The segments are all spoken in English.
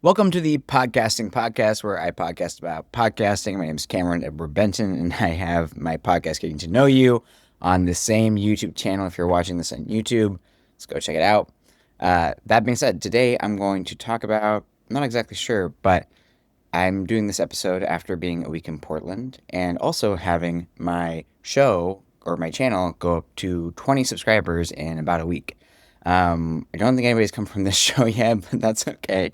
Welcome to the Podcasting Podcast, where I podcast about podcasting. My name is Cameron Edward Benton, and I have my podcast, Getting to Know You, on the same YouTube channel. If you're watching this on YouTube, let's go check it out. That being said, today I'm going to talk about, I'm not exactly sure, but I'm doing this episode after being a week in Portland and also having my show or my channel go up to 20 subscribers in about a week. I don't think anybody's come from this show yet, but that's okay.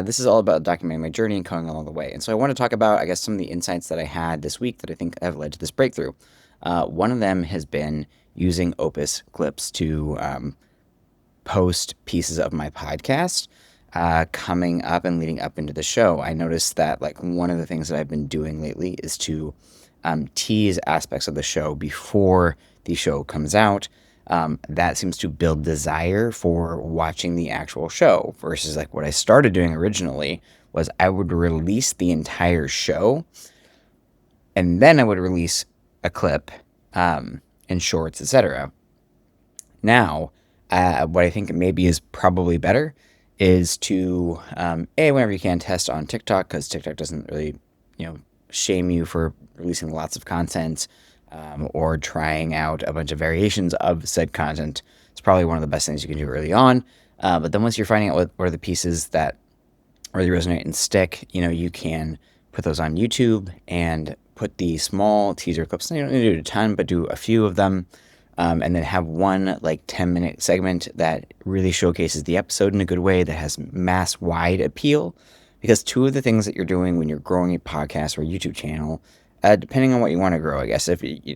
This is all about documenting my journey and coming along the way. And so I want to talk about, I guess, some of the insights that I had this week that I think have led to this breakthrough. One of them has been using Opus clips to post pieces of my podcast coming up and leading up into the show. I noticed that one of the things that I've been doing lately is to tease aspects of the show before the show comes out. That seems to build desire for watching the actual show versus what I started doing originally was I would release the entire show and then I would release a clip and shorts, etc. Now, what I think maybe is probably better is to, whenever you can, test on TikTok, because TikTok doesn't really, shame you for releasing lots of content or trying out a bunch of variations of said content. It's probably one of the best things you can do early on. But then once you're finding out what are the pieces that really resonate and stick, you can put those on YouTube and put the small teaser clips. You don't need to do a ton, but do a few of them. And then have one 10-minute segment that really showcases the episode in a good way that has mass-wide appeal. Because two of the things that you're doing when you're growing a podcast or a YouTube channel, depending on what you want to grow, I guess,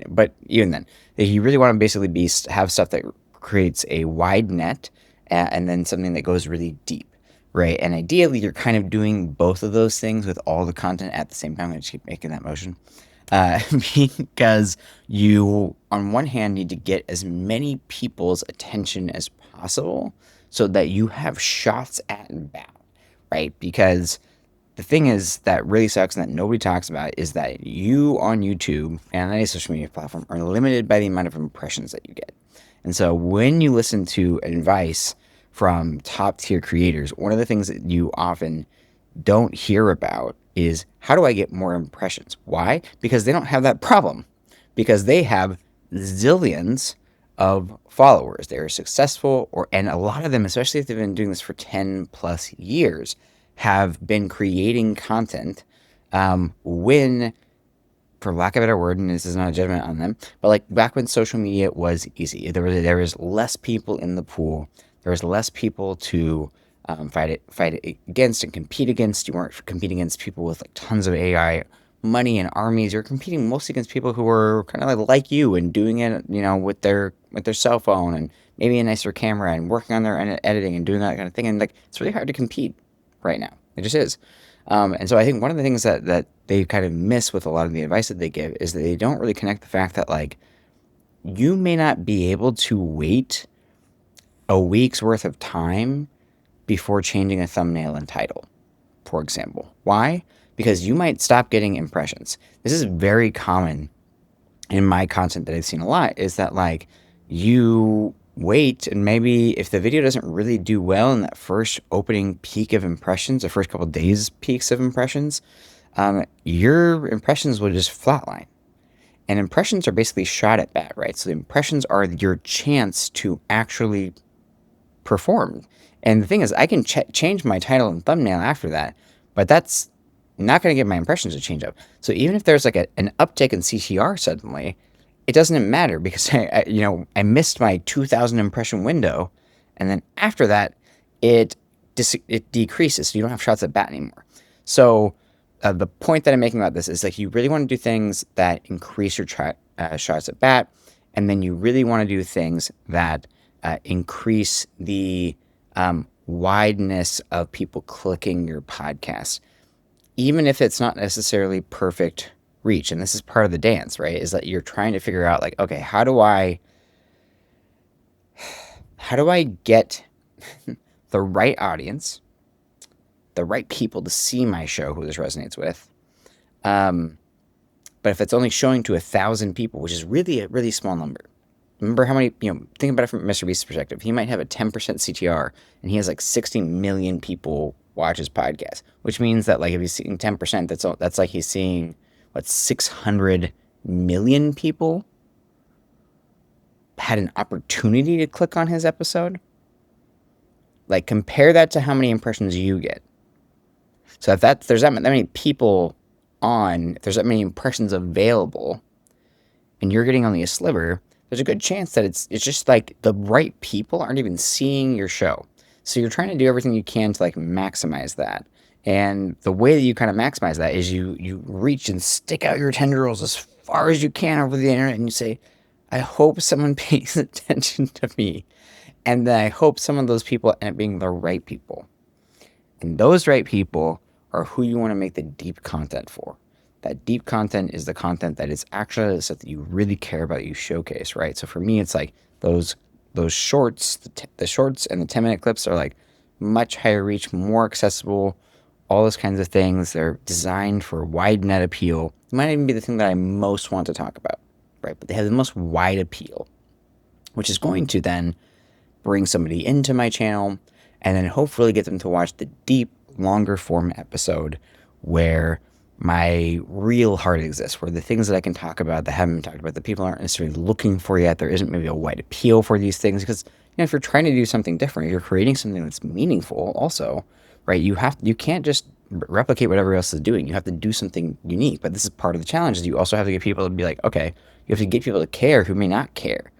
but even then, if you really want to basically have stuff that creates a wide net and then something that goes really deep, right? And ideally, you're kind of doing both of those things with all the content at the same time. I just keep making that motion. Because you, on one hand, need to get as many people's attention as possible so that you have shots at bat, right? Because the thing is that really sucks and that nobody talks about is that you on YouTube and any social media platform are limited by the amount of impressions that you get. And so when you listen to advice from top tier creators, one of the things that you often don't hear about is how do I get more impressions? Why? Because they don't have that problem. Because they have zillions of followers. They're successful, and a lot of them, especially if they've been doing this for 10 plus years, have been creating content when, for lack of a better word, and this is not a judgment on them, but back when social media was easy, there was less people in the pool. There was less people to fight it against and compete against. You weren't competing against people with tons of AI money and armies. You're competing mostly against people who were kind of like you and doing it, with their cell phone and maybe a nicer camera and working on their editing and doing that kind of thing. And it's really hard to compete right now. It just is. And so I think one of the things that they kind of miss with a lot of the advice that they give is that they don't really connect the fact that you may not be able to wait a week's worth of time before changing a thumbnail and title, for example. Why? Because you might stop getting impressions. This is very common in my content that I've seen a lot, is that you wait and maybe if the video doesn't really do well in that first opening peak of impressions, the first couple of days peaks of impressions, your impressions will just flatline. And impressions are basically shot at bat, right? So the impressions are your chance to actually perform. And the thing is, I can change my title and thumbnail after that, but that's not going to get my impressions to change up. So even if there's an uptick in CTR suddenly, it doesn't matter because I missed my 2,000 impression window, and then after that, it decreases. So you don't have shots at bat anymore. So the point that I'm making about this is you really want to do things that increase your shots at bat, and then you really want to do things that increase the wideness of people clicking your podcast, even if it's not necessarily perfect reach. And this is part of the dance, right? Is that you're trying to figure out okay, how do I get the right audience, the right people to see my show who this resonates with. But if it's only showing to 1,000 people, which is really a really small number, remember how many, think about it from Mr. Beast's perspective. He might have a 10% CTR and he has 60 million people watch his podcast, which means that like if he's seeing 10%, that's like he's seeing what 600 million people had an opportunity to click on his episode. Like compare that to how many impressions you get. So if there's that many people on, if there's that many impressions available, and you're getting only a sliver, there's a good chance that it's just like the right people aren't even seeing your show. So you're trying to do everything you can to like maximize that. And the way that you kind of maximize that is you reach and stick out your tendrils as far as you can over the internet and you say, I hope someone pays attention to me. And then I hope some of those people end up being the right people. And those right people are who you want to make the deep content for. That deep content is the content that is actually stuff that you really care about, you showcase, right? So for me, it's like those shorts, the shorts and the 10-minute clips are like much higher reach, more accessible, all those kinds of things. They're designed for wide net appeal. It might even be the thing that I most want to talk about, right? But they have the most wide appeal, which is going to then bring somebody into my channel and then hopefully get them to watch the deep, longer form episode where my real heart exists, where the things that I can talk about that haven't been talked about, that people aren't necessarily looking for yet, there isn't maybe a wide appeal for these things. Because if you're trying to do something different, you're creating something that's meaningful also, right? You can't just replicate what everybody else is doing. You have to do something unique. But this is part of the challenge, is you also have to get people to be like, okay, you have to get people to care who may not care.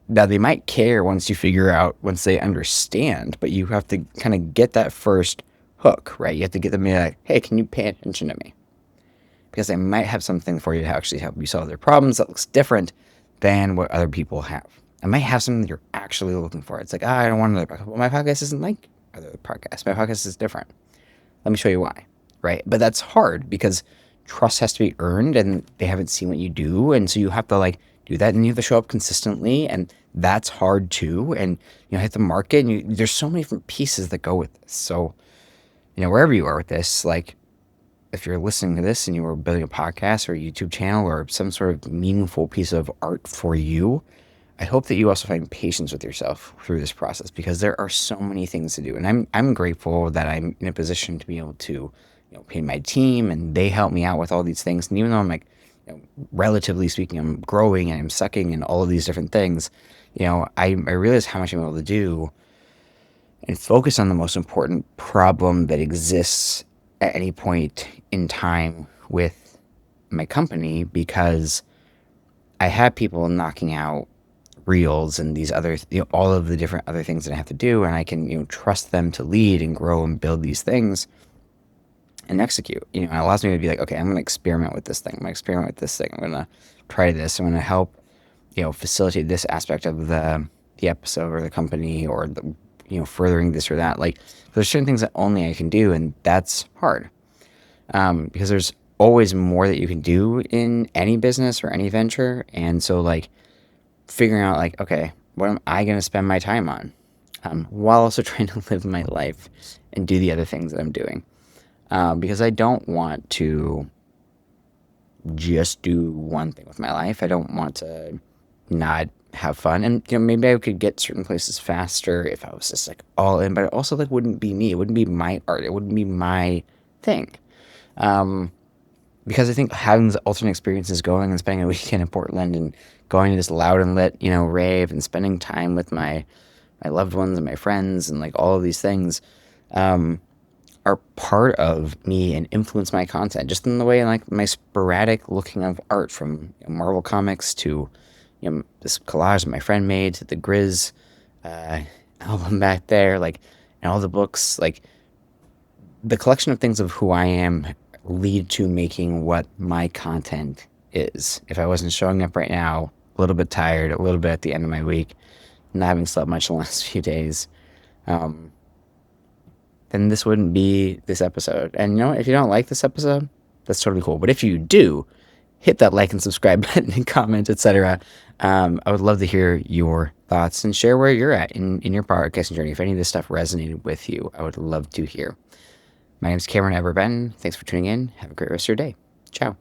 Now, they might care once they understand, but you have to kind of get that first hook, right? You have to get them to be like, hey, can you pay attention to me? Because I might have something for you to actually help you solve their problems that looks different than what other people have. I might have something that you're actually looking for. It's like, I don't want another podcast. Well, my podcast isn't like other podcasts. My podcast is different. Let me show you why, right? But that's hard because trust has to be earned and they haven't seen what you do. And so you have to like do that and you have to show up consistently. And that's hard too. And, hit the market and there's so many different pieces that go with this. So, wherever you are with this, like, if you're listening to this and you are building a podcast or a YouTube channel or some sort of meaningful piece of art for you, I hope that you also find patience with yourself through this process because there are so many things to do. And I'm grateful that I'm in a position to be able to, pay my team and they help me out with all these things. And even though I'm like, relatively speaking, I'm growing and I'm sucking and all of these different things, I realize how much I'm able to do and focus on the most important problem that exists at any point in time with my company, because I have people knocking out reels and these other, all of the different other things that I have to do. And I can, trust them to lead and grow and build these things and execute, and it allows me to be like, okay, I'm going to experiment with this thing. I'm going to experiment with this thing. I'm going to try this. I'm going to help, facilitate this aspect of the episode or the company or the, furthering this or that. Like there's certain things that only I can do. And that's hard. Because there's always more that you can do in any business or any venture. And so like figuring out like, okay, what am I going to spend my time on? While also trying to live my life and do the other things that I'm doing. Because I don't want to just do one thing with my life. I don't want to not have fun. And, maybe I could get certain places faster if I was just like all in, but it also like wouldn't be me. It wouldn't be my art. It wouldn't be my thing. Because I think having the alternate experiences, going and spending a weekend in Portland and going to this loud and lit, rave and spending time with my loved ones and my friends and like all of these things, are part of me and influence my content just in the way like my sporadic looking of art from Marvel Comics to this collage that my friend made to the Grizz album back there, like, and all the books, like the collection of things of who I am lead to making what my content is. If I wasn't showing up right now, a little bit tired, a little bit at the end of my week, not having slept much the last few days, then this wouldn't be this episode. And if you don't like this episode, that's totally cool. But if you do, hit that like and subscribe button and comment, etc. I would love to hear your thoughts and share where you're at in your podcasting journey. If any of this stuff resonated with you, I would love to hear. My name is Cameron Eberben. Thanks for tuning in. Have a great rest of your day. Ciao.